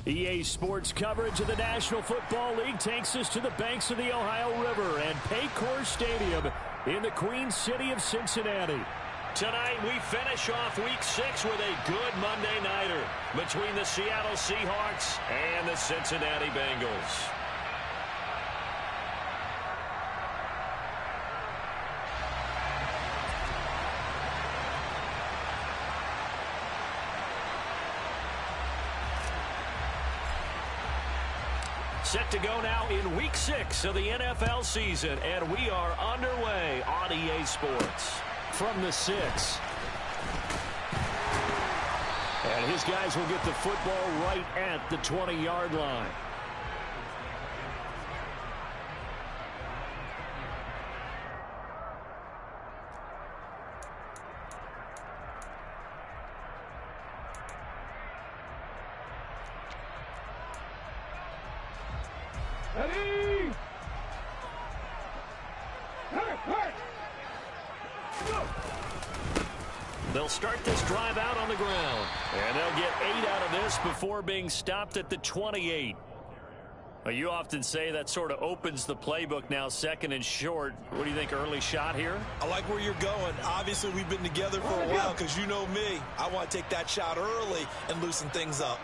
EA Sports coverage of the National Football League takes us to the banks of the Ohio River and Paycor Stadium in the Queen City of Cincinnati. Tonight we finish off Week 6 with a good Monday nighter between the Seattle Seahawks and the Cincinnati Bengals. Set to go now in Week 6 of the NFL season, and we are underway on EA Sports. From the 6. And his guys will get the football right at the 20-yard line. Ready? They'll start this drive out on the ground, and they'll get 8 out of this before being stopped at the 28. Well, you often say that sort of opens the playbook now, second and short. What do you think, early shot here? I like where you're going. Obviously, we've been together for a while because you know me. I want to take that shot early and loosen things up.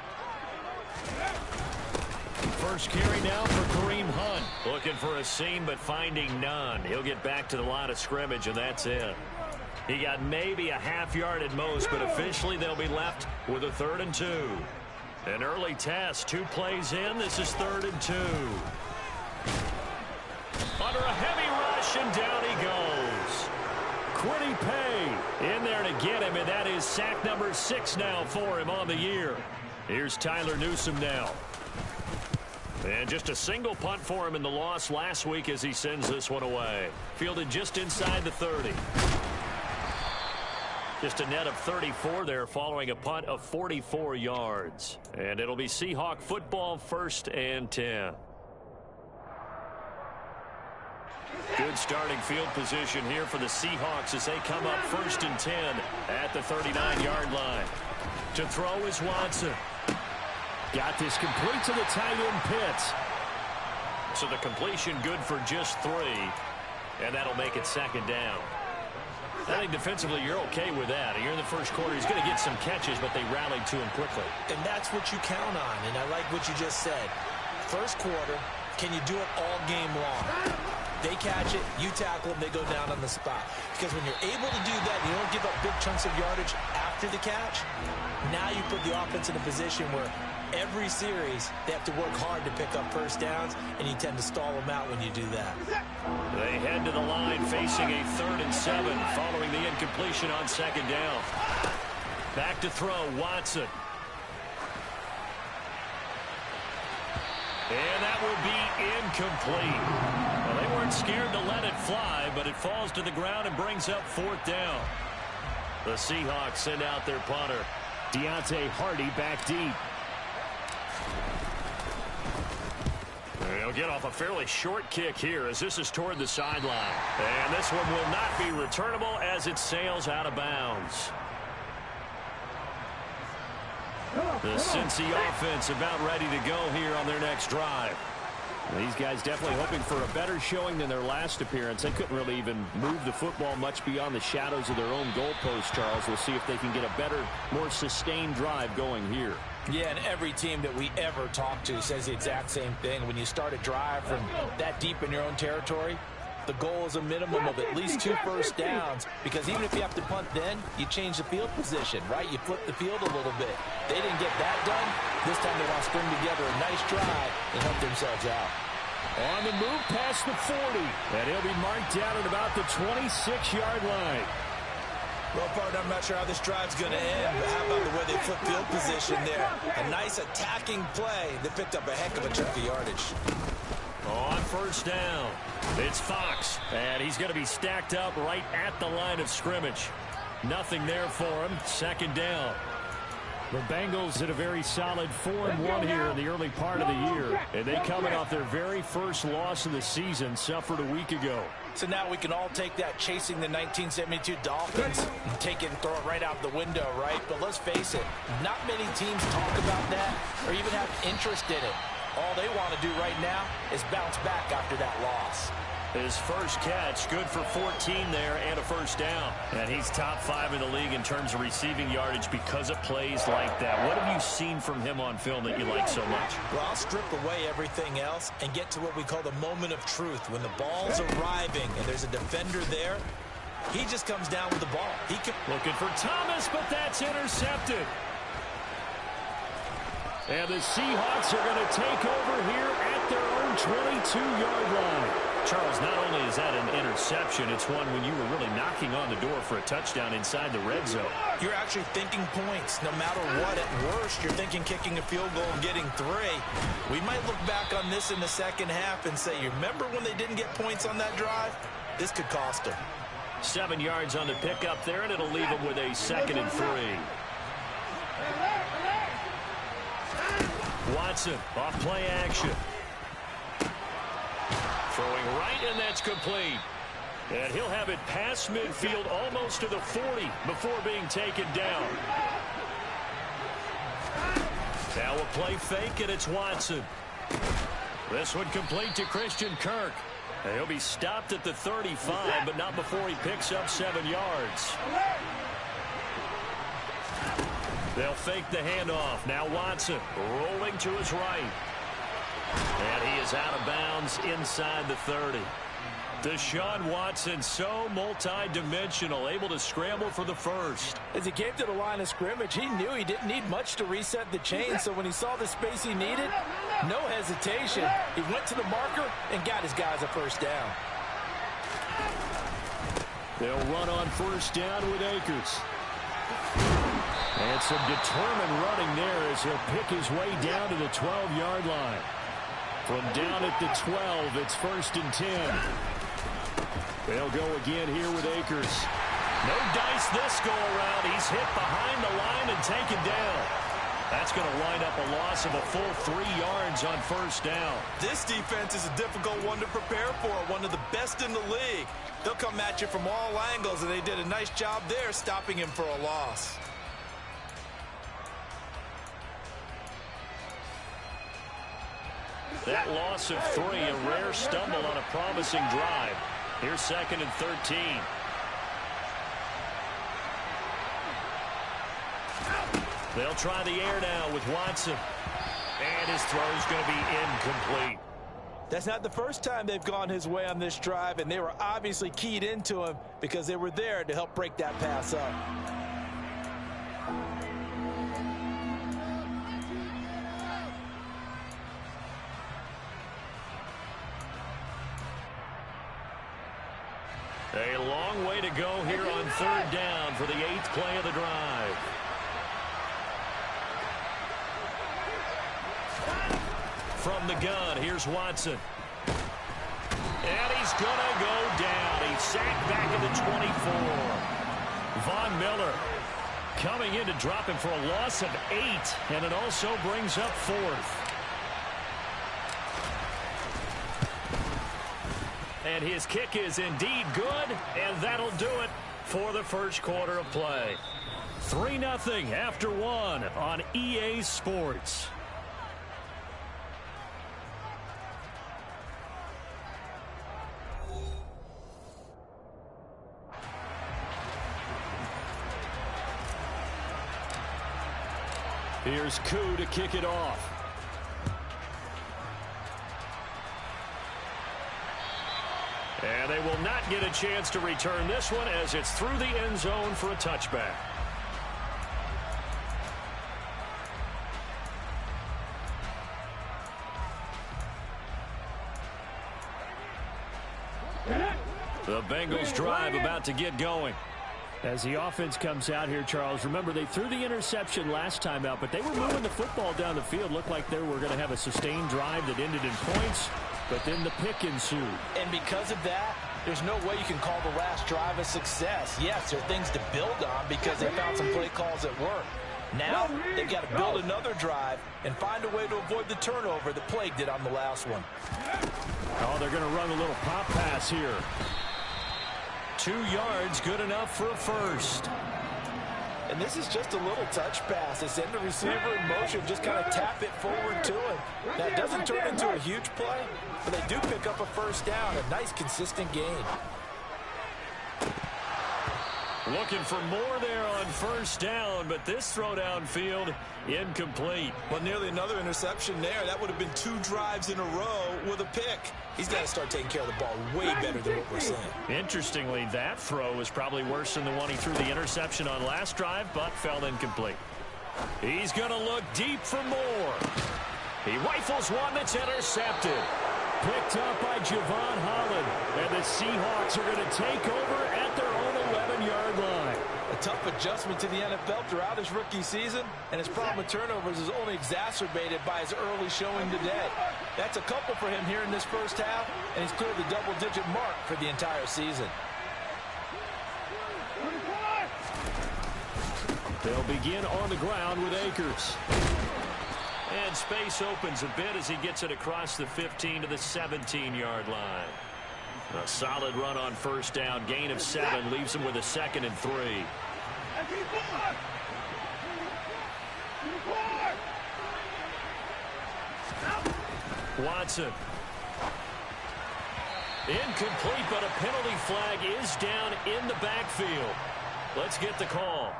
First carry now for Kareem Hunt. Looking for a seam, but finding none. He'll get back to the line of scrimmage, and that's it. He got maybe a half yard at most, but officially they'll be left with a 3rd and 2. An early test, 2 plays in. This is 3rd and 2. Under a heavy rush, and down he goes. Quiddy Pay in there to get him, and that is sack number 6 now for him on the year. Here's Tyler Newsome now. And just a single punt for him in the loss last week as he sends this one away. Fielded just inside the 30. Just a net of 34 there following a punt of 44 yards. And it'll be Seahawk football, 1st and 10. Good starting field position here for the Seahawks as they come up 1st and 10 at the 39-yard line. To throw is Watson. Got this complete to the tight end Pitts. So the completion good for just 3. And that'll make it 2nd down. I think defensively you're okay with that. Here in the first quarter, he's going to get some catches, but they rallied to him quickly. And that's what you count on, and I like what you just said. First quarter, can you do it all game long? They catch it, you tackle them, they go down on the spot. Because when you're able to do that, you don't give up big chunks of yardage after the catch. Now you put the offense in a position where every series they have to work hard to pick up first downs, and you tend to stall them out when you do that. They head to the line facing a 3rd and 7 following the incompletion on 2nd down. Back to throw, Watson. And that would be incomplete. Well, they weren't scared to let it fly, but it falls to the ground and brings up 4th down. The Seahawks send out their punter. Deontay Hardy back deep. They'll get off a fairly short kick here as this is toward the sideline. And this one will not be returnable as it sails out of bounds. The Cincy offense about ready to go here on their next drive. These guys definitely hoping for a better showing than their last appearance. They couldn't really even move the football much beyond the shadows of their own goalpost, Charles. We'll see if they can get a better, more sustained drive going here. Yeah, and every team that we ever talk to says the exact same thing. When you start a drive from that deep in your own territory, the goal is a minimum of at least 2 first downs, because even if you have to punt then, you change the field position, right? You flip the field a little bit. They didn't get that done. This time they want to string together a nice drive and help themselves out. On the move past the 40, and he'll be marked down at about the 26-yard line. Well, partner, I'm not sure how this drive's going to end, but how about the way they flip field position there? A nice attacking play that picked up a heck of a chunk of yardage. On 1st down, it's Fox, and he's going to be stacked up right at the line of scrimmage. Nothing there for him. 2nd down. The Bengals at a very solid 4-1 here in the early part of the year. And they coming off their very first loss of the season, suffered a week ago. So now we can all take that chasing the 1972 Dolphins and take it and throw it right out the window, right? But let's face it, not many teams talk about that or even have interest in it. All they want to do right now is bounce back after that loss. His first catch, good for 14 there and a first down. And he's top 5 in the league in terms of receiving yardage because of plays like that. What have you seen from him on film that you like so much? Well, I'll strip away everything else and get to what we call the moment of truth. When the ball's arriving and there's a defender there, he just comes down with the ball. Looking for Thomas, but that's intercepted. And the Seahawks are going to take over here at their own 22-yard line. Charles, not only is that an interception, it's one when you were really knocking on the door for a touchdown inside the red zone. You're actually thinking points. No matter what, at worst, you're thinking kicking a field goal and getting 3. We might look back on this in the second half and say, you remember when they didn't get points on that drive? This could cost them. 7 yards on the pickup there, and it'll leave them with a 2nd and 3. Watson off play action. Throwing right, and that's complete. And he'll have it past midfield almost to the 40 before being taken down. Now a play fake, and it's Watson. This one complete to Christian Kirk. And he'll be stopped at the 35, but not before he picks up 7 yards. They'll fake the handoff. Now Watson rolling to his right. And he is out of bounds inside the 30. Deshaun Watson, so multi-dimensional, able to scramble for the first. As he came to the line of scrimmage, he knew he didn't need much to reset the chain, so when he saw the space he needed, no hesitation. He went to the marker and got his guys a first down. They'll run on first down with Akers. And some determined running there as he'll pick his way down to the 12-yard line. From down at the 12, it's 1st and 10. They'll go again here with Akers. No dice this go-around. He's hit behind the line and taken down. That's going to wind up a loss of a full 3 yards on first down. This defense is a difficult one to prepare for, one of the best in the league. They'll come at you from all angles, and they did a nice job there stopping him for a loss. That loss of 3, a rare stumble on a promising drive. Here's 2nd and 13. They'll try the air now with Watson. And his throw's going to be incomplete. That's not the first time they've gone his way on this drive, and they were obviously keyed into him because they were there to help break that pass up. A long way to go here on 3rd down for the 8th play of the drive. From the gun, here's Watson. And he's going to go down. He's sacked back at the 24. Von Miller coming in to drop him for a loss of 8, and it also brings up 4th. And his kick is indeed good, and that'll do it for the first quarter of play. 3-0 after 1 on EA Sports. Here's Koo to kick it off. And they will not get a chance to return this one as it's through the end zone for a touchback. The Bengals drive about to get going. As the offense comes out here, Charles, remember they threw the interception last time out, but they were moving the football down the field. Looked like they were going to have a sustained drive that ended in points, but then the pick ensued. And because of that, there's no way you can call the last drive a success. Yes, there are things to build on because they found some play calls that work. Now they've got to build another drive and find a way to avoid the turnover that plagued it on the last one. Oh, they're going to run a little pop pass here. 2 yards, good enough for a first. And this is just a little touch pass. They send the receiver in motion, just kind of tap it forward to him. Now, it doesn't turn into a huge play, but they do pick up a first down, a nice, consistent gain. Looking for more there on first down, but this throw downfield, incomplete. Well, nearly another interception there. That would have been 2 drives in a row with a pick. He's got to start taking care of the ball way better than what we're seeing. Interestingly, that throw was probably worse than the one he threw the interception on last drive, but fell incomplete. He's going to look deep for more. He rifles one that's intercepted. Picked up by Javon Holland. And the Seahawks are going to take over at their own 11-yard line. A tough adjustment to the NFL throughout his rookie season, and his problem with turnovers is only exacerbated by his early showing today. That's a couple for him here in this first half, and he's cleared the double-digit mark for the entire season. They'll begin on the ground with Akers. And space opens a bit as he gets it across the 15 to the 17-yard line. A solid run on first down. Gain of 7 leaves him with a 2nd and 3. Watson. Incomplete, but a penalty flag is down in the backfield. Let's get the call.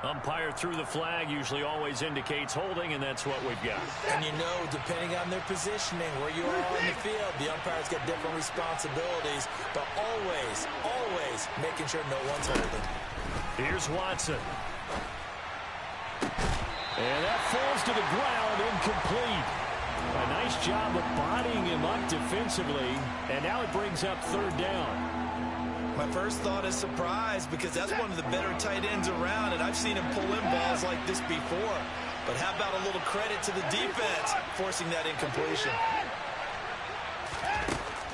Umpire threw the flag, usually always indicates holding, and that's what we've got. And you know, depending on their positioning, where you are on the field, the umpire's got different responsibilities, but always making sure no one's holding. Here's Watson. And that falls to the ground, incomplete. A nice job of bodying him up defensively, and now it brings up 3rd down. My first thought is surprise, because that's one of the better tight ends around, and I've seen him pull in balls like this before. But how about a little credit to the defense forcing that incompletion?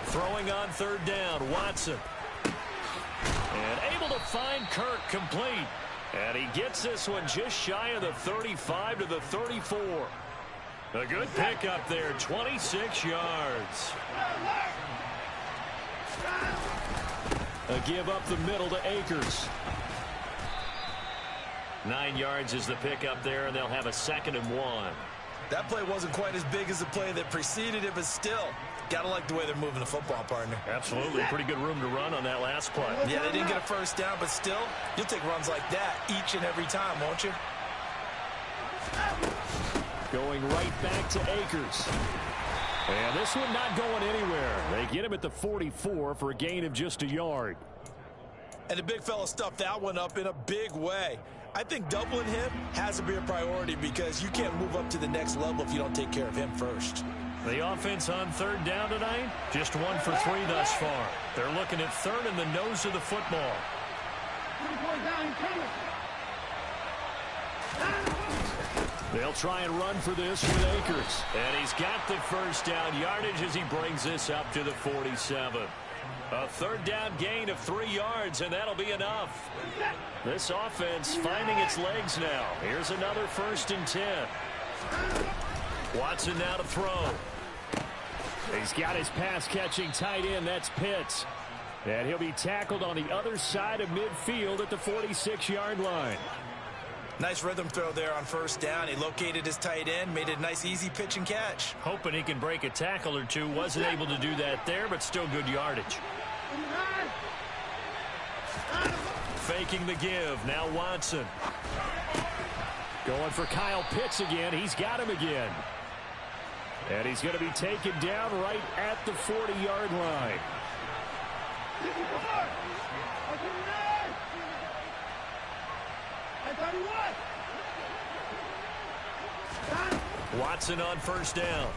Throwing on 3rd down, Watson. And able to find Kirk complete. And he gets this one just shy of the 35 to the 34. A good pickup there, 26 yards. A give up the middle to Akers. 9 yards is the pickup there, and they'll have a 2nd and 1. That play wasn't quite as big as the play that preceded it, but still, gotta like the way they're moving the football, partner. Absolutely. Pretty good room to run on that last play. Yeah, they didn't get a first down, but still, you'll take runs like that each and every time, won't you? Going right back to Akers. And this one not going anywhere. They get him at the 44 for a gain of just a yard. And the big fella stuffed that one up in a big way. I think doubling him has to be a priority, because you can't move up to the next level if you don't take care of him first. The offense on 3rd down tonight, just 1 for 3 thus far. They're looking at 3rd in the nose of the football. They'll try and run for this with Akers. And he's got the first down yardage as he brings this up to the 47. A 3rd down gain of 3 yards, and that'll be enough. This offense finding its legs now. Here's another 1st and 10. Watson now to throw. He's got his pass-catching tight end. That's Pitts. And he'll be tackled on the other side of midfield at the 46-yard line. Nice rhythm throw there on 1st down. He located his tight end, made it a nice, easy pitch and catch. Hoping he can break a tackle or two. Wasn't able to do that there, but still good yardage. Faking the give. Now Watson. Going for Kyle Pitts again. He's got him again. And he's going to be taken down right at the 40-yard line. Watson on 1st down.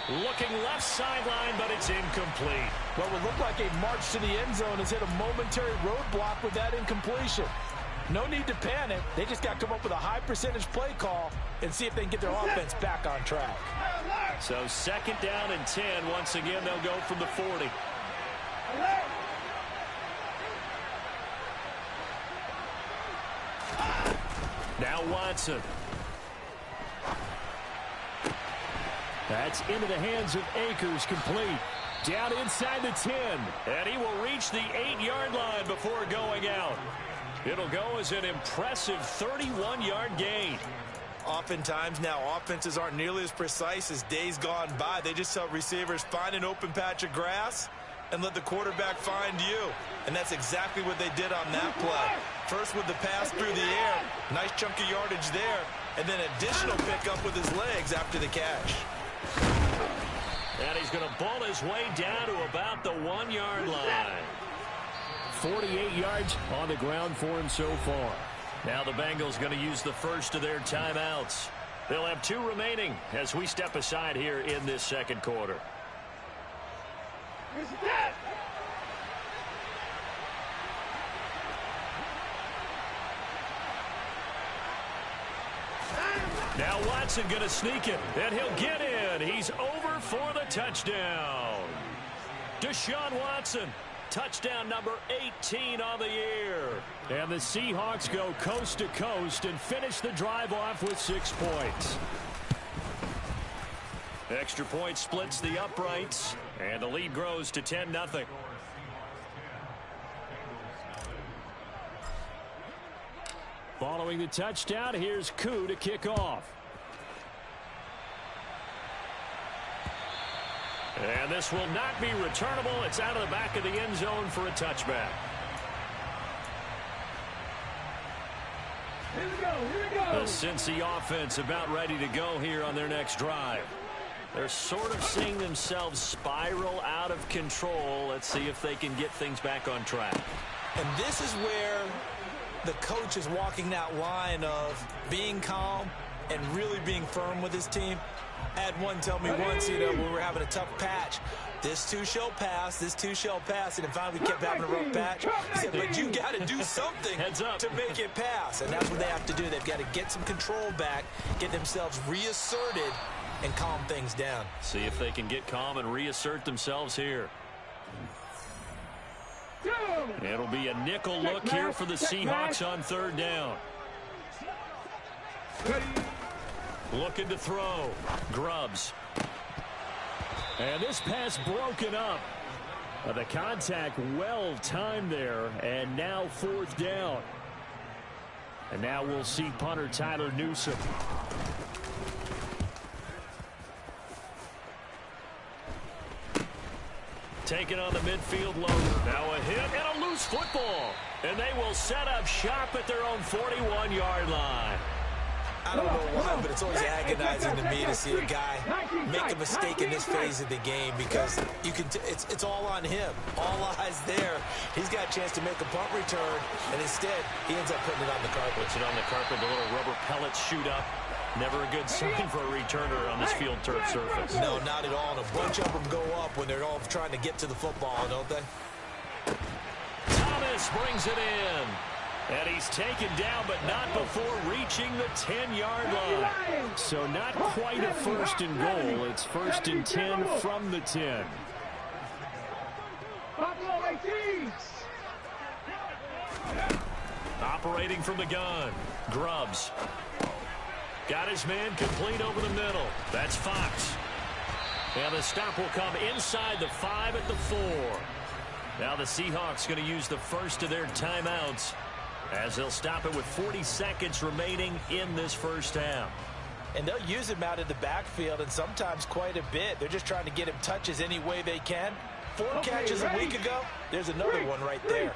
Looking left sideline, but it's incomplete. What would look like a march to the end zone has hit a momentary roadblock with that incompletion. No need to panic. They just got to come up with a high percentage play call and see if they can get their offense back on track. So 2nd down and 10. Once again, they'll go from the 40. Now Watson. That's into the hands of Akers, complete. Down inside the 10. And he will reach the 8-yard line before going out. It'll go as an impressive 31-yard gain. Oftentimes now, offenses aren't nearly as precise as days gone by. They just help receivers find an open patch of grass and let the quarterback find you. And that's exactly what they did on that play. First with the pass through the air, nice chunk of yardage there, and then additional pickup with his legs after the catch. And he's going to ball his way down to about the 1-yard line. 48 yards on the ground for him so far. Now the Bengals going to use the first of their timeouts. They'll have 2 remaining as we step aside here in this second quarter. Now Watson going to sneak it, and he'll get in. He's over for the touchdown. Deshaun Watson, touchdown number 18 on the year. And the Seahawks go coast to coast and finish the drive off with 6 points. Extra point splits the uprights, and the lead grows to 10-0. Following the touchdown, here's Koo to kick off. And this will not be returnable. It's out of the back of the end zone for a touchback. Here we go. The Cincy offense about ready to go here on their next drive. They're sort of seeing themselves spiral out of control. Let's see if they can get things back on track. And this is where the coach is walking that line of being calm and really being firm with his team. I had one tell me once, when we were having a tough patch, this too shall pass, this too shall pass, and then finally we kept having a rough patch. He said, but you got to do something to make it pass, and that's what they have to do. They've got to get some control back, get themselves reasserted, and calm things down. See if they can get calm and reassert themselves here. It'll be a nickel look here for the Seahawks on 3rd down. Looking to throw. Grubbs. And this pass broken up. The contact well timed there, and now 4th down. And now we'll see punter Tyler Newsome. Taking on the midfield loader. Now a hit and a loose football. And they will set up shop at their own 41-yard line. I don't know why, but it's always agonizing to me to see a guy make a mistake in this phase of the game, because you can it's all on him. All eyes there. He's got a chance to make a punt return, and instead he ends up putting it on the carpet. Puts it on the carpet. The little rubber pellets shoot up. Never a good sign for a returner on this field turf surface. No, not at all. And a bunch of them go up when they're all trying to get to the football, don't they? Thomas brings it in. And he's taken down, but not before reaching the 10-yard line. So not quite a 1st and goal. It's 1st and 10 from the 10. Operating from the gun. Grubbs. Got his man complete over the middle. That's Fox. And the stop will come inside the 5 at the 4. Now the Seahawks going to use the first of their timeouts, as they'll stop it with 40 seconds remaining in this first half. And they'll use him out of the backfield, and sometimes quite a bit. They're just trying to get him touches any way they can. 4 catches a week ago. There's another one right there.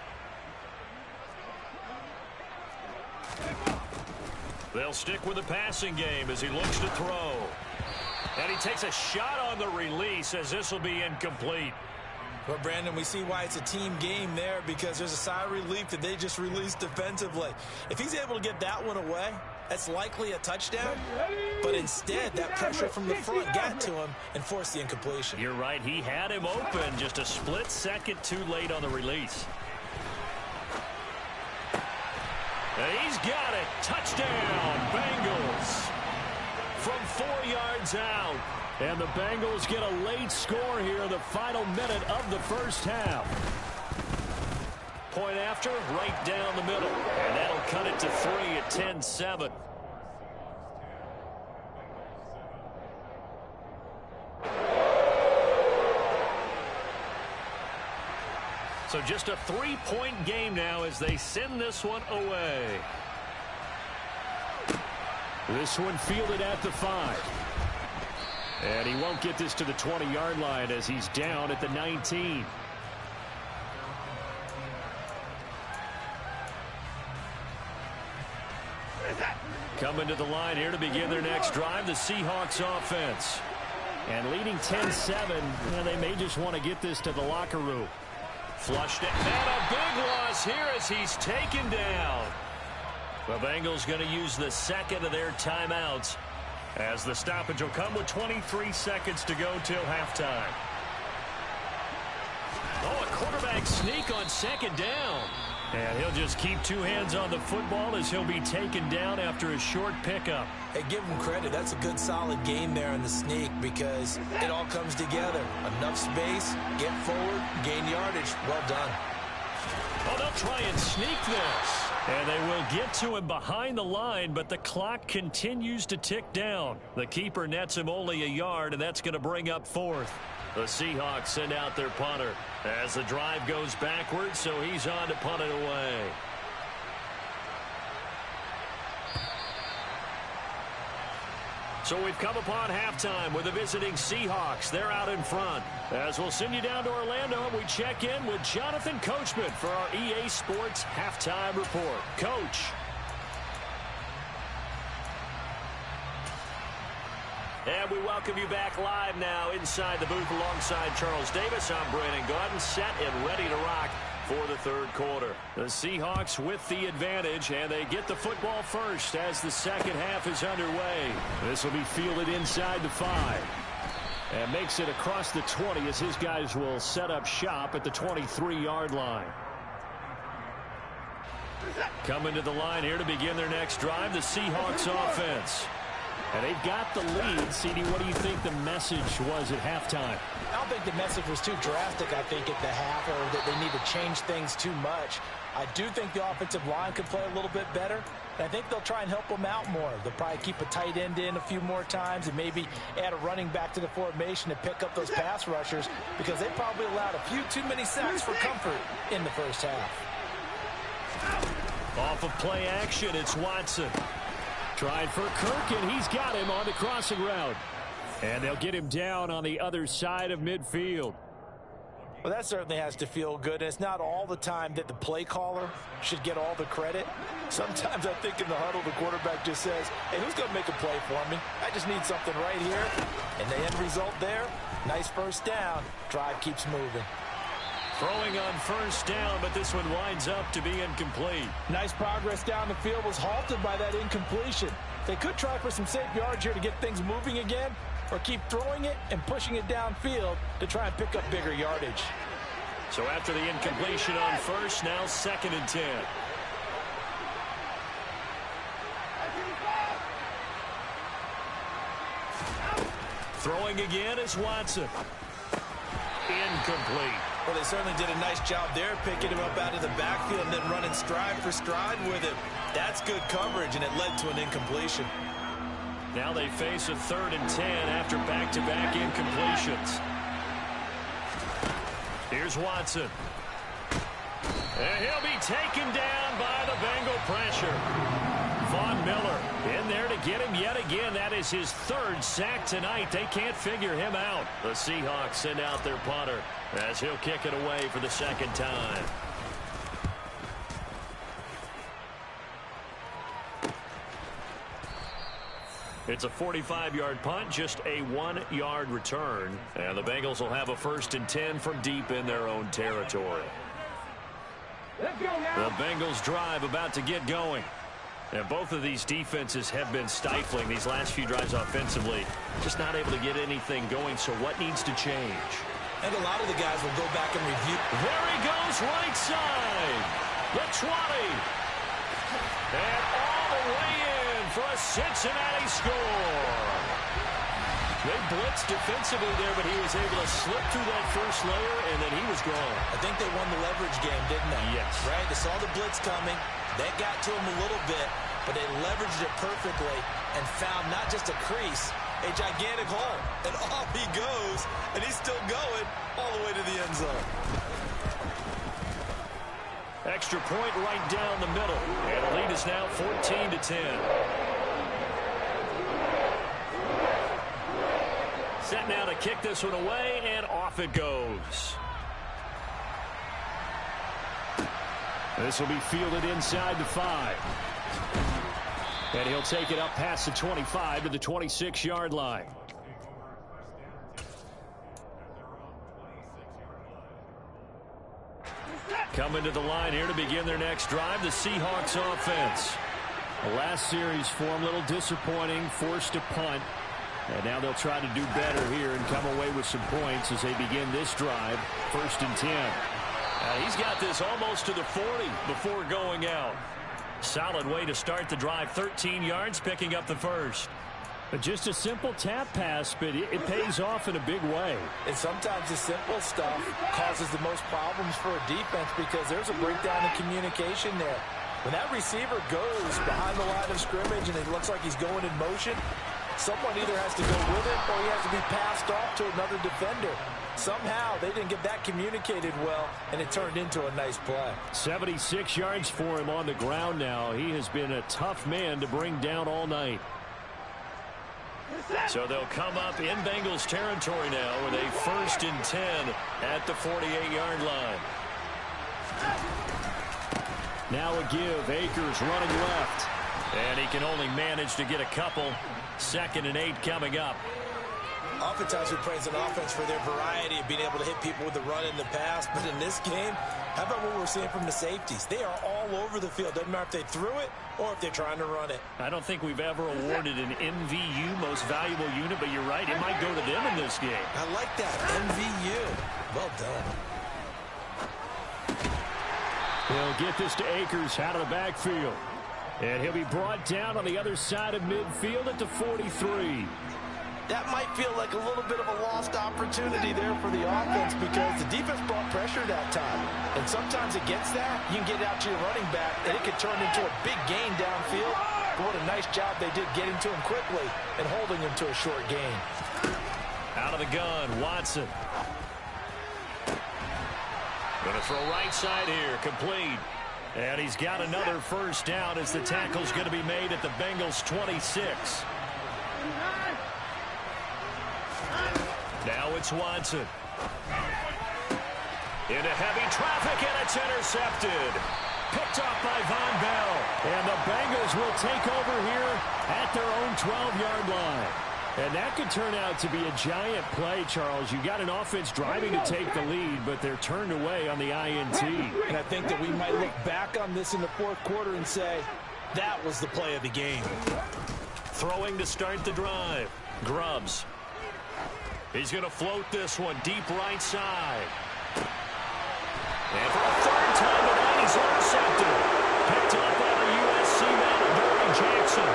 They'll stick with the passing game as he looks to throw. And he takes a shot on the release, as this will be incomplete. Well, Brandon, we see why it's a team game there, because there's a sigh of relief that they just released defensively. If he's able to get that one away, that's likely a touchdown. But instead, that pressure from the front got to him and forced the incompletion. You're right. He had him open, just a split second too late on the release. And he's got it. Touchdown, Bengals. From 4 yards out. And the Bengals get a late score here in the final minute of the first half. point after, right down the middle. And that'll cut it to 3 at 10-7. So just a 3-point game now as they send this one away. This one fielded at the 5. And he won't get this to the 20-yard line as he's down at the 19. Coming to the line here to begin their next drive, the Seahawks offense. And leading 10-7, they may just want to get this to the locker room. Flushed it, and a big loss here as he's taken down. The Bengals going to use the second of their timeouts as the stoppage will come with 23 seconds to go till halftime. Oh, a quarterback sneak on second down. And he'll just keep two hands on the football as he'll be taken down after a short pickup. Hey, give him credit. That's a good, solid game there in the sneak because it all comes together. Enough space, get forward, gain yardage. Well done. Oh, they'll try and sneak this. And they will get to him behind the line, but the clock continues to tick down. The keeper nets him only a yard, and that's going to bring up fourth. The Seahawks send out their punter as the drive goes backwards, so he's on to punt it away. So we've come upon halftime with the visiting Seahawks. They're out in front. As we'll send you down to Orlando, and we check in with Jonathan Coachman for our EA Sports Halftime Report. Coach. And we welcome you back live now inside the booth alongside Charles Davis. I'm Brandon Gaudin, set and ready to rock for the third quarter. The Seahawks with the advantage, and they get the football first as the second half is underway. This will be fielded inside the 5. And makes it across the 20 as his guys will set up shop at the 23-yard line. Coming to the line here to begin their next drive, the Seahawks offense. And they've got the lead. CD, what do you think the message was at halftime? I don't think the message was too drastic, I think, at the half, or that they need to change things too much. I do think the offensive line could play a little bit better. And I think they'll try and help them out more. They'll probably keep a tight end in a few more times and maybe add a running back to the formation to pick up those pass rushers because they probably allowed a few too many sacks for comfort in the first half. Off of play action, it's Watson. Tried for Kirk, and he's got him on the crossing route. And they'll get him down on the other side of midfield. Well, that certainly has to feel good. And it's not all the time that the play caller should get all the credit. Sometimes I think in the huddle, the quarterback just says, hey, who's going to make a play for me? I just need something right here. And the end result there, nice first down. Drive keeps moving. Throwing on first down, but this one winds up to be incomplete. Nice progress down the field was halted by that incompletion. They could try for some safe yards here to get things moving again, or keep throwing it and pushing it downfield to try and pick up bigger yardage. So after the incompletion on first, now 2nd and 10. Throwing again is Watson. Incomplete. Well, they certainly did a nice job there, picking him up out of the backfield and then running stride for stride with him. That's good coverage, and it led to an incompletion. Now they face a 3rd and 10 after back-to-back incompletions. Here's Watson. And he'll be taken down by the Bengal pressure. Von Miller in there to get him yet again. That is his 3rd sack tonight. They can't figure him out. The Seahawks send out their punter as he'll kick it away for the 2nd time. It's a 45-yard punt, just a 1-yard return. And the Bengals will have a 1st and 10 from deep in their own territory. Let's go now. The Bengals drive about to get going. And both of these defenses have been stifling these last few drives offensively. Just not able to get anything going, so what needs to change? And a lot of the guys will go back and review. There he goes, right side. The 20. And all the way in for a Cincinnati score. They blitzed defensively there, but he was able to slip through that first layer, and then he was gone. I think they won the leverage game, didn't they? Yes. Right? They saw the blitz coming. That got to him a little bit, but they leveraged it perfectly and found not just a crease, a gigantic hole. And off he goes, and he's still going all the way to the end zone. Extra point right down the middle. And the lead is now 14-10. Set now to kick this one away, and off it goes. This will be fielded inside the 5. And he'll take it up past the 25 to the 26-yard line. Coming to the line here to begin their next drive, the Seahawks offense. The last series for them, a little disappointing, forced to punt. And now they'll try to do better here and come away with some points as they begin this drive, 1st and 10. He's got this almost to the 40 before going out. Solid way to start the drive, 13 yards, picking up the first. But just a simple tap pass, but it pays off in a big way. And sometimes the simple stuff causes the most problems for a defense because there's a breakdown in communication there. When that receiver goes behind the line of scrimmage and it looks like he's going in motion, someone either has to go with it or he has to be passed off to another defender. Somehow they didn't get that communicated well, and it turned into a nice play. 76 yards for him on the ground now. He has been a tough man to bring down all night. So they'll come up in Bengals territory now with a 1st and 10 at the 48-yard line. Now a give. Akers running left. And he can only manage to get a couple. 2nd and 8 coming up. Oftentimes we praise an offense for their variety of being able to hit people with the run and the pass. But in this game, how about what we're seeing from the safeties? They are all over the field. Doesn't matter if they threw it or if they're trying to run it. I don't think we've ever awarded an MVU, most valuable unit, but you're right. It might go to them in this game. I like that. MVU. Well done. He'll get this to Akers out of the backfield. And he'll be brought down on the other side of midfield at the 43. That might feel like a little bit of a lost opportunity there for the offense because the defense brought pressure that time. And sometimes against that, you can get out to your running back, and it could turn into a big gain downfield. But what a nice job they did getting to him quickly and holding him to a short gain. Out of the gun, Watson. Going to throw right side here, complete. And he's got another first down as the tackle's going to be made at the Bengals 26. Now it's Watson. Into heavy traffic, and it's intercepted. Picked off by Von Bell. And the Bengals will take over here at their own 12-yard line. And that could turn out to be a giant play, Charles. You got an offense driving to take the lead, but they're turned away on the INT. And I think that we might look back on this in the 4th quarter and say, that was the play of the game. Throwing to start the drive. Grubbs. He's going to float this one deep right side. And for a 3rd time tonight, he's intercepted. Picked up by the USC man, Barry Jackson.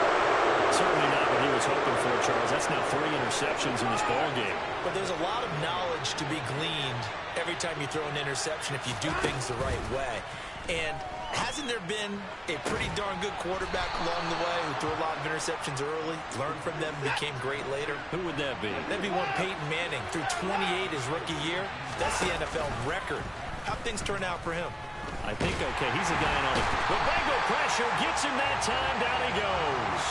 Certainly not what he was hoping for, Charles. That's now 3 interceptions in this ball game. But there's a lot of knowledge to be gleaned every time you throw an interception if you do things the right way. And hasn't there been a pretty darn good quarterback along the way who threw a lot of interceptions early, learned from them, became great later? Who would that be? That'd be one Peyton Manning. Threw 28 his rookie year. That's the NFL record. How'd things turn out for him? I think, okay, he's a guy on it. The Bengal pressure gets him that time. Down he goes.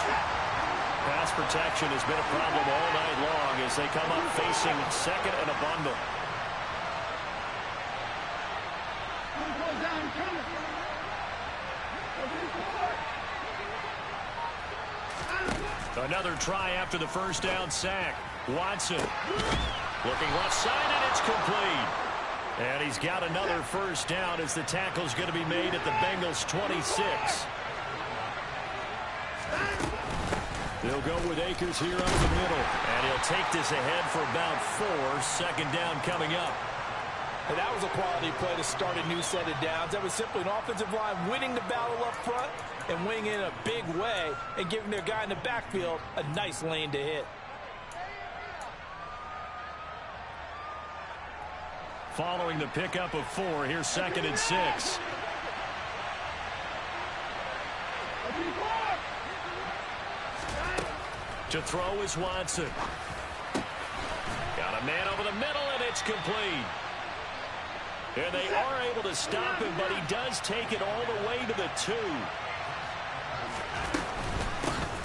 Pass protection has been a problem all night long as they come up facing 2nd and a bundle. Another try after the first down sack. Watson looking left side, and it's complete. And he's got another first down as the tackle's going to be made at the Bengals 26. They'll go with Akers here up the middle. And he'll take this ahead for about 4. 2nd down coming up. And that was a quality play to start a new set of downs. That was simply an offensive line winning the battle up front and winning in a big way and giving their guy in the backfield a nice lane to hit. following the pickup of 4. Here's 2nd and 6. To throw is Watson. Got a man over the middle, and it's complete. And they are able to stop him, but he does take it all the way to the 2.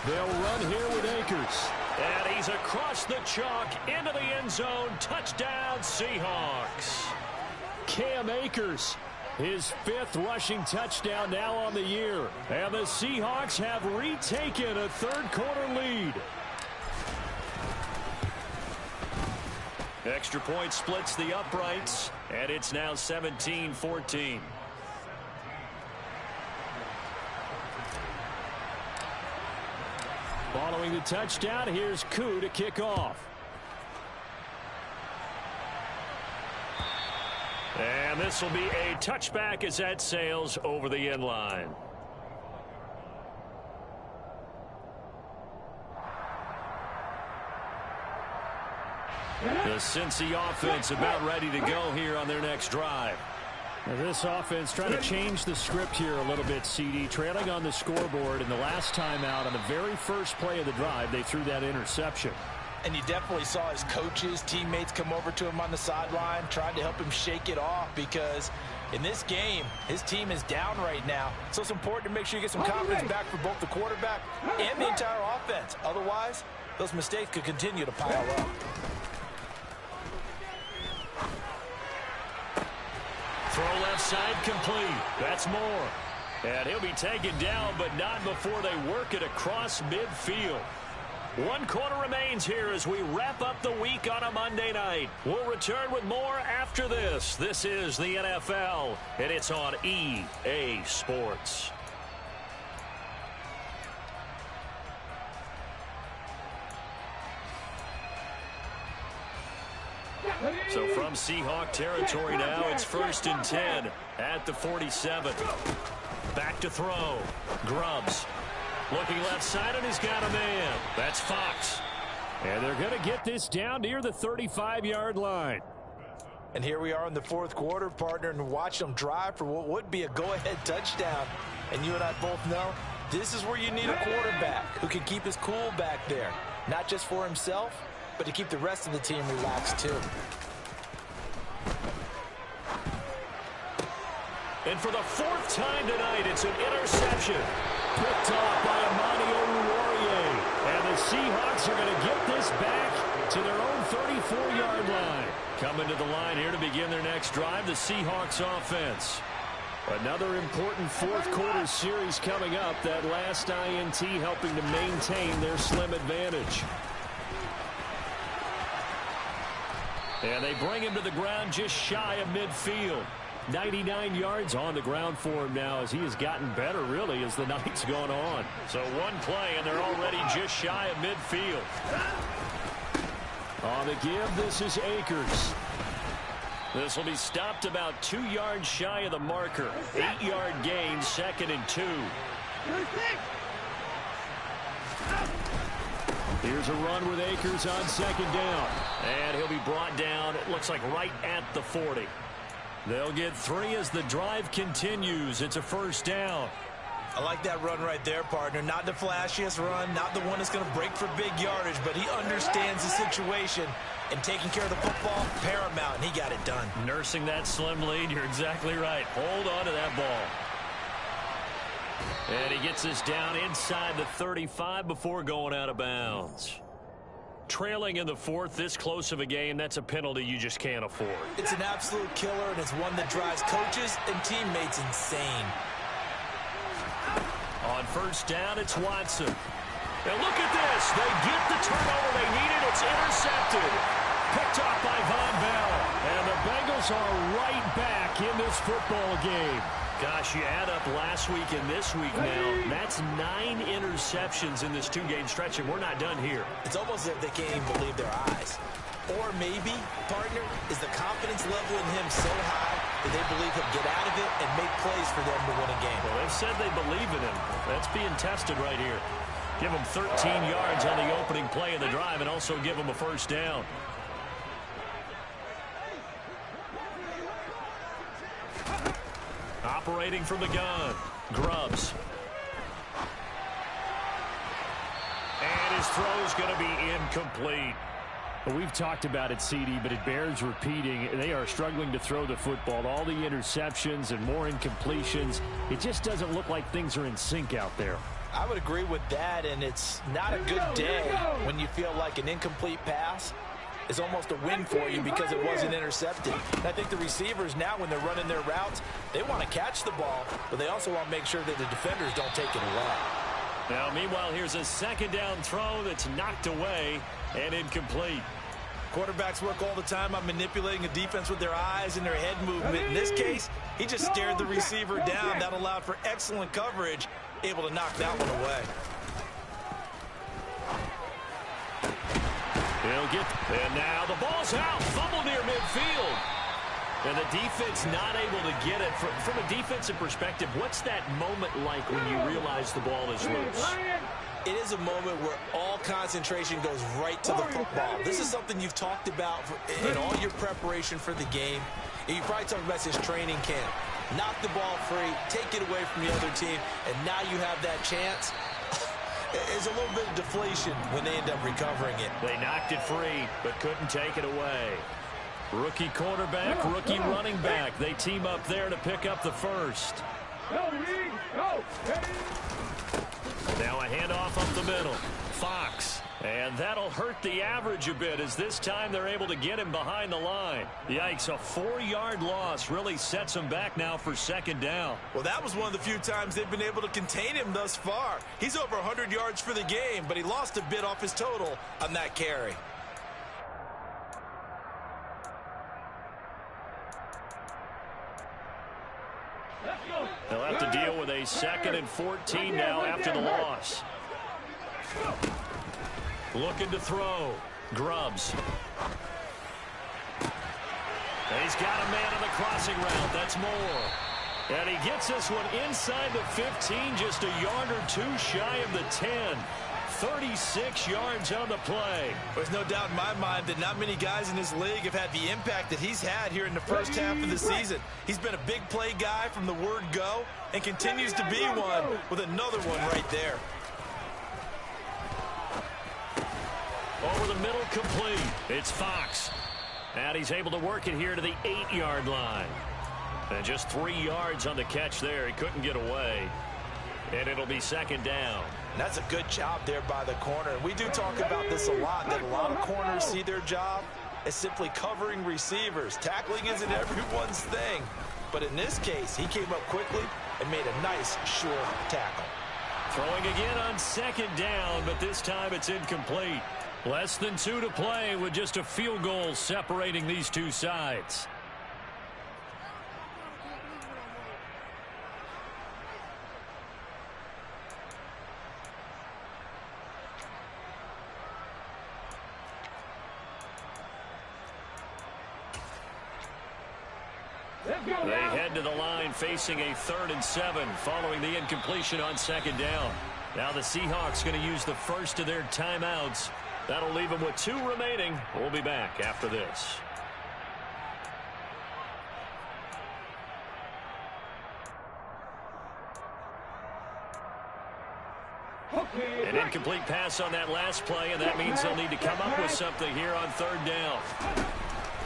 They'll run here with Akers. And he's across the chalk into the end zone. Touchdown, Seahawks. Cam Akers, his 5th rushing touchdown now on the year. And the Seahawks have retaken a third-quarter lead. Extra point splits the uprights, and it's now 17-14. Following the touchdown, here's Koo to kick off. And this will be a touchback as that sails over the end line. The Cincy offense about ready to go here on their next drive. Now this offense trying to change the script here a little bit, CD. Trailing on the scoreboard, and the last time out on the very first play of the drive, they threw that interception. And you definitely saw his coaches, teammates come over to him on the sideline, trying to help him shake it off, because in this game, his team is down right now. So it's important to make sure you get some confidence back for both the quarterback and the entire offense. Otherwise, those mistakes could continue to pile up. Throw left side complete. That's Moore. And he'll be taken down, but not before they work it across midfield. 1 quarter remains here as we wrap up the week on a Monday night. We'll return with more after this. This is the NFL, and it's on EA Sports. So from Seahawk territory now, it's 1st and 10 at the 47. Back to throw. Grubbs. Looking left side, and he's got a man. That's Fox. And they're going to get this down near the 35-yard line. And here we are in the 4th quarter, partner, and watch them drive for what would be a go-ahead touchdown. And you and I both know this is where you need a quarterback who can keep his cool back there. Not just for himself, but to keep the rest of the team relaxed too. And for the 4th time tonight, it's an interception. Picked off by Amani Oruwariye. And the Seahawks are going to get this back to their own 34-yard line. Coming to the line here to begin their next drive, the Seahawks offense. Another important 4th quarter series coming up. That last INT helping to maintain their slim advantage. And they bring him to the ground just shy of midfield. 99 yards on the ground for him now as he has gotten better, really, as the night's gone on. So 1 play, and they're already just shy of midfield. On the give, this is Akers. This will be stopped about 2 yards shy of the marker. 8-yard gain, 2nd and 2. Here's a run with Akers on 2nd down. And he'll be brought down, it looks like right at the 40. They'll get 3 as the drive continues. It's a 1st down. I like that run right there, partner. Not the flashiest run, not the one that's going to break for big yardage, but he understands the situation, and taking care of the football, paramount, and he got it done. Nursing that slim lead, you're exactly right. Hold on to that ball. And he gets this down inside the 35 before going out of bounds. Trailing in the 4th, this close of a game, that's a penalty you just can't afford. It's an absolute killer, and it's one that drives coaches and teammates insane. On 1st down, it's Watson. And look at this. They get the turnover they needed. It's intercepted. Picked off by Von Bell. And the Bengals are right back in this football game. Gosh, you add up last week and this week now, that's 9 interceptions in this 2-game stretch, and we're not done here. It's almost as if they can't even believe their eyes. Or maybe, partner, is the confidence level in him so high that they believe he'll get out of it and make plays for them to win a game. Well, they've said they believe in him. That's being tested right here. Give him 13 yards on the opening play of the drive and also give him a 1st down. operating from the gun. Grubbs. And his throw's going to be incomplete. Well, we've talked about it, CD, but it bears repeating. They are struggling to throw the football. All the interceptions and more incompletions. It just doesn't look like things are in sync out there. I would agree with that, and it's not a good day when you feel like an incomplete pass is almost a win for you because it wasn't intercepted. And I think the receivers now, when they're running their routes, they want to catch the ball, but they also want to make sure that the defenders don't take it away. Now, meanwhile, here's a second down throw that's knocked away and incomplete. Quarterbacks work all the time on manipulating a defense with their eyes and their head movement. In this case, he just stared the receiver down. That allowed for excellent coverage, able to knock that one away. He'll get, and now the ball's out. Fumble near midfield. And the defense not able to get it. From a defensive perspective, what's that moment like when you realize the ball is loose? It is a moment where all concentration goes right to the football. This is something you've talked about in all your preparation for the game. And you probably talked about this training camp. Knock the ball free, take it away from the other team, and now you have that chance. There's a little bit of deflation when they end up recovering it. They knocked it free, but couldn't take it away. Rookie quarterback, rookie running back. They team up there to pick up the first. Now a handoff up the middle. Fox. And that'll hurt the average a bit as this time they're able to get him behind the line. Yikes, a 4-yard loss really sets him back now for second down. Well, that was one of the few times they've been able to contain him thus far. He's over 100 yards for the game, but he lost a bit off his total on that carry. They'll have to deal with a 2nd and 14 now after the loss. Looking to throw. Grubbs. He's got a man on the crossing route. That's Moore. And he gets this one inside the 15, just a yard or two shy of the 10. 36 yards on the play. There's no doubt in my mind that not many guys in this league have had the impact that he's had here in the first half of the season. He's been a big play guy from the word go and continues to be one with another one right there. Over the middle, complete. It's Fox. And he's able to work it here to the 8-yard line. And just 3 yards on the catch there. He couldn't get away. And it'll be second down. And that's a good job there by the corner. And we do talk about this a lot, that a lot of corners see their job as simply covering receivers. Tackling isn't everyone's thing. But in this case, he came up quickly and made a nice, sure tackle. Throwing again on second down, but this time it's incomplete. Less than 2 to play with just a field goal separating these two sides. They head to the line facing a 3rd and 7 following the incompletion on second down. Now the Seahawks going to use the first of their timeouts. That'll leave them with 2 remaining. We'll be back after this. An incomplete pass on that last play, and that means they'll need to come up with something here on 3rd down.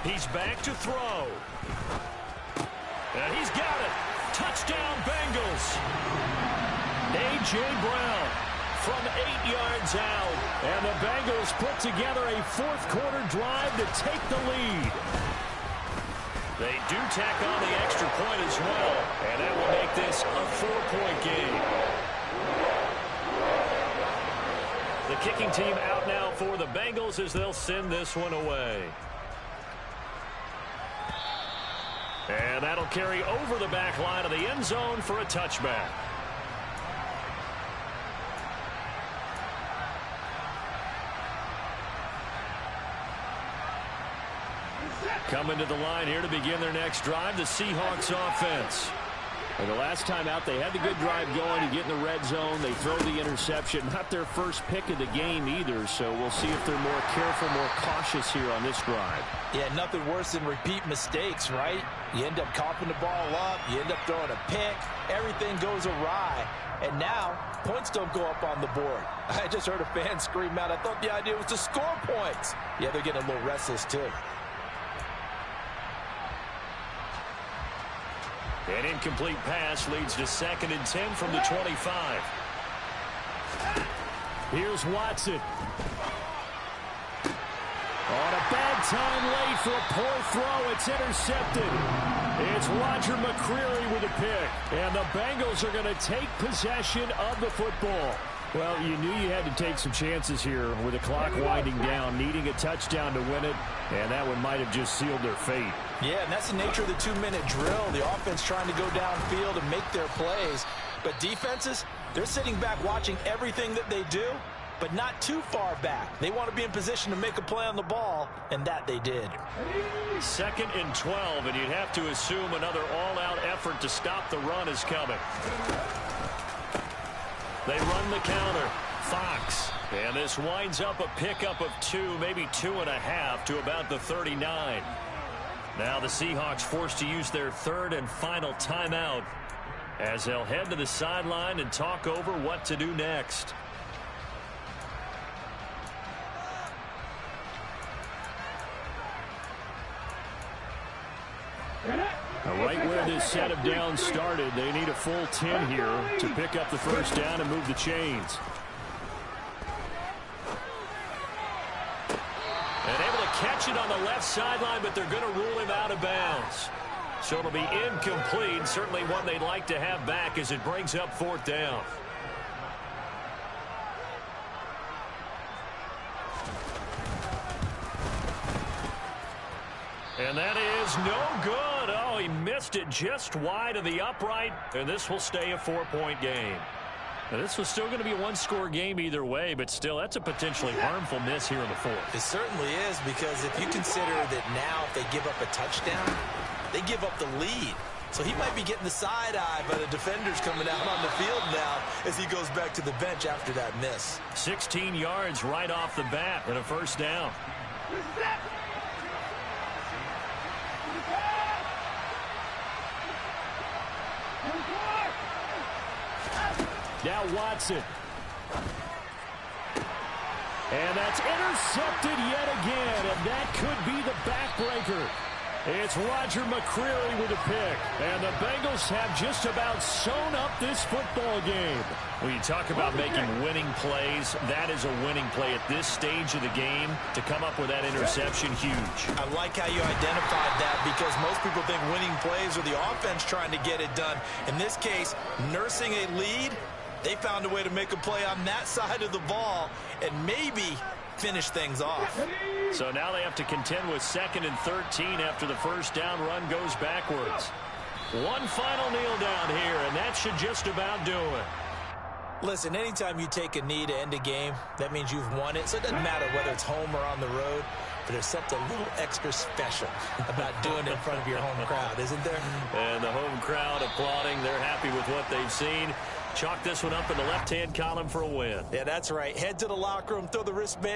He's back to throw. And he's got it. Touchdown, Bengals. A.J. Brown from 8 yards out. And the Bengals put together a 4th-quarter drive to take the lead. They do tack on the extra point as well. And that will make this a 4-point game. The kicking team out now for the Bengals as they'll send this one away. And that'll carry over the back line of the end zone for a touchback. Coming to the line here to begin their next drive, the Seahawks offense. And the last time out, they had the good drive going. You get in the red zone. They throw the interception. Not their first pick of the game either, so we'll see if they're more careful, more cautious here on this drive. Yeah, nothing worse than repeat mistakes, right? You end up coughing the ball up. You end up throwing a pick. Everything goes awry. And now, points don't go up on the board. I just heard a fan scream out. I thought the idea was to score points. Yeah, they're getting a little restless, too. An incomplete pass leads to 2nd and 10 from the 25. Here's Watson. On a bad time late for a poor throw. It's intercepted. It's Roger McCreary with a pick. And the Bengals are going to take possession of the football. Well, you knew you had to take some chances here with the clock winding down, needing a touchdown to win it, and that one might have just sealed their fate. Yeah, and that's the nature of the 2-minute drill. The offense trying to go downfield and make their plays. But defenses, they're sitting back watching everything that they do, but not too far back. They want to be in position to make a play on the ball, and that they did. 2nd and 12, and you'd have to assume another all-out effort to stop the run is coming. They run the counter. Fox. And this winds up a pickup of 2, maybe 2.5 to about the 39. Now the Seahawks forced to use their 3rd and final timeout as they'll head to the sideline and talk over what to do next. Right where this set of downs started, they need a full 10 here to pick up the first down and move the chains. And able to catch it on the left sideline, but they're going to rule him out of bounds. So it'll be incomplete, certainly one they'd like to have back as it brings up 4th down. And that is no good. Oh, he missed it just wide of the upright, and this will stay a 4-point game. Now, this was still going to be a 1-score game either way, but still, that's a potentially harmful miss here in the 4th. It certainly is, because if you consider that now if they give up a touchdown, they give up the lead. So he might be getting the side eye by the defenders coming out on the field now as he goes back to the bench after that miss. 16 yards right off the bat and a first down. Now Watson. And that's intercepted yet again, and that could be the backbreaker. It's Roger McCreary with a pick, and the Bengals have just about sewn up this football game. When you talk about making winning plays, that is a winning play at this stage of the game. To come up with that interception, huge. I like how you identified that, because most people think winning plays are the offense trying to get it done. In this case, nursing a lead, they found a way to make a play on that side of the ball and maybe finish things off. So now they have to contend with 2nd and 13 after the first down run goes backwards. One final kneel down here, and that should just about do it. Listen, anytime you take a knee to end a game, that means you've won it. So it doesn't matter whether it's home or on the road, but there's something a little extra special about doing it in front of your home crowd, isn't there? And the home crowd applauding. They're happy with what they've seen. Chalk this one up in the left-hand column for a win. Yeah, that's right. Head to the locker room, throw the wristbands